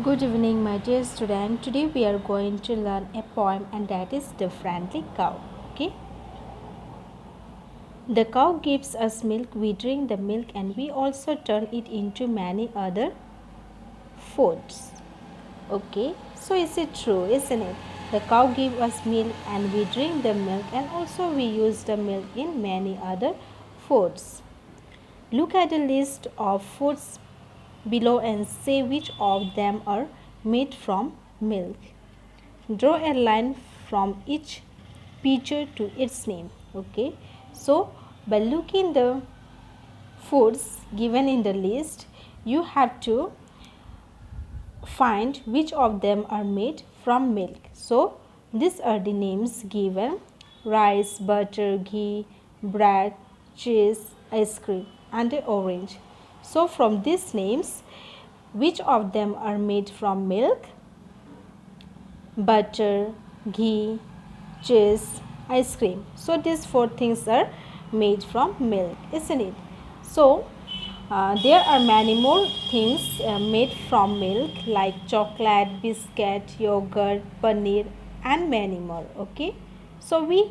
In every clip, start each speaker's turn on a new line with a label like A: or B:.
A: Good evening, my dear student. Today we are going to learn a poem, and that is The Friendly Cow. Okay. The cow gives us milk, we drink the milk, and we also turn it into many other foods. Okay. So is it true, isn't it? The cow gives us milk and we drink the milk, and also we use the milk in many other foods. Look at the list of foods below and say which of them are made from milk. Draw a line from each picture to its name. Okay. So by looking the foods given in the list, you have to find which of them are made from milk. So these are the names given: rice, butter, ghee, bread, cheese, ice cream, and the orange. So from these names, which of them are made from milk? Butter, ghee, cheese, ice cream. So these four things are made from milk, isn't it? So there are many more things made from milk, like chocolate, biscuit, yogurt, paneer, and many more. Okay. So we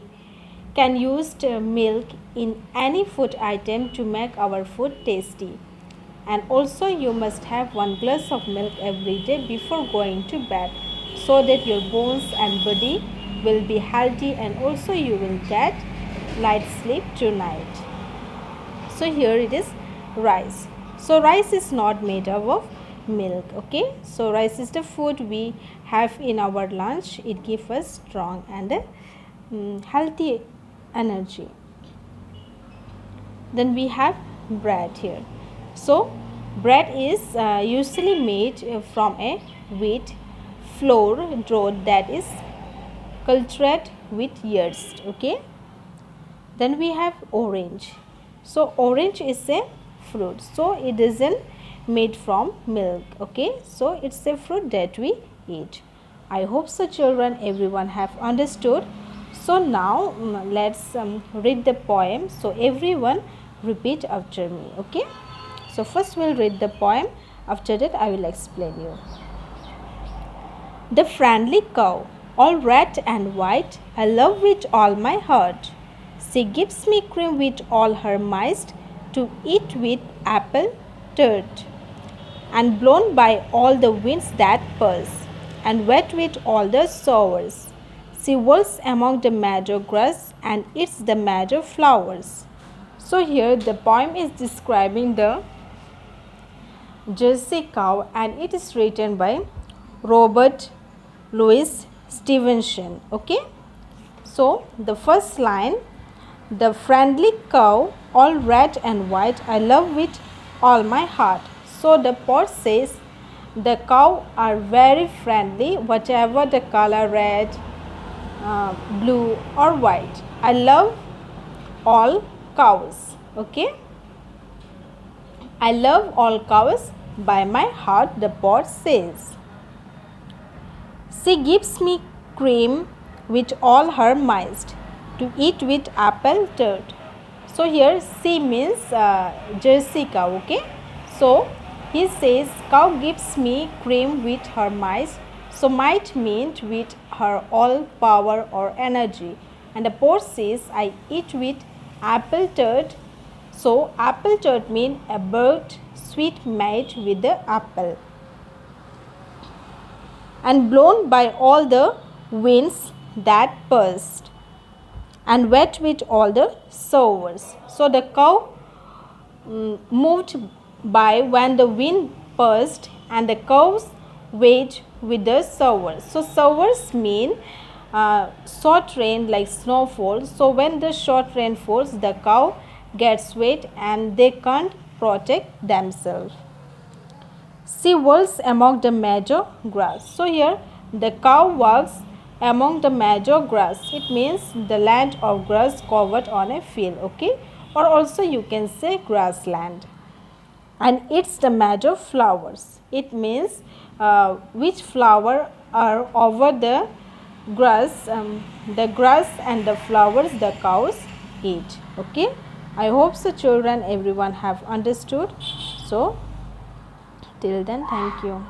A: can use milk in any food item to make our food tasty. And also you must have 1 glass of milk every day before going to bed, so that your bones and body will be healthy, and also you will get light sleep tonight. So here it is rice. So rice is not made up of milk. Okay. So rice is the food we have in our lunch. It gives us strong and healthy energy. Then we have bread here. So bread is usually made from a wheat flour dough that is cultured with yeast. Okay. Then we have orange. So orange is a fruit. So it isn't made from milk. Okay. So it's a fruit that we eat. I hope so, children, everyone have understood. So now let's read the poem. So everyone repeat after me. Okay. So first we'll read the poem. After that I will explain you. The friendly cow, all red and white, I love with all my heart. She gives me cream with all her might, to eat with apple tart, and blown by all the winds that pass, and wet with all the showers. She walks among the meadow grass and eats the meadow flowers. So here the poem is describing the Jersey cow, and it is written by Robert Louis Stevenson. Okay. So the first line, the friendly cow, all red and white, I love with all my heart. So the poet says the cow are very friendly, whatever the color, red, blue or white. I love all cows. Okay. I love all cows by my heart, the poet says. She gives me cream with all her might, to eat with apple tart. So here she means Jersey cow. Okay. So he says cow gives me cream with her might. So might means with her all power or energy. And the poet says I eat with apple tart. So apple tart means a bird sweet made with the apple, and blown by all the winds that passed, and wet with all the showers. So the cow moved by when the wind passed, and the cows wet with the showers. So showers mean short rain like snowfall. So when the short rain falls, the cow gets wet and they can't protect themselves. She walks among the meadow grass. So here the cow walks among the meadow grass. It means the land of grass covered on a field. Okay. Or also you can say grassland. And it's the meadow flowers. It means which flower are over the grass and the flowers the cows eat. Okay. I hope so, children, everyone have understood. So till then, thank you.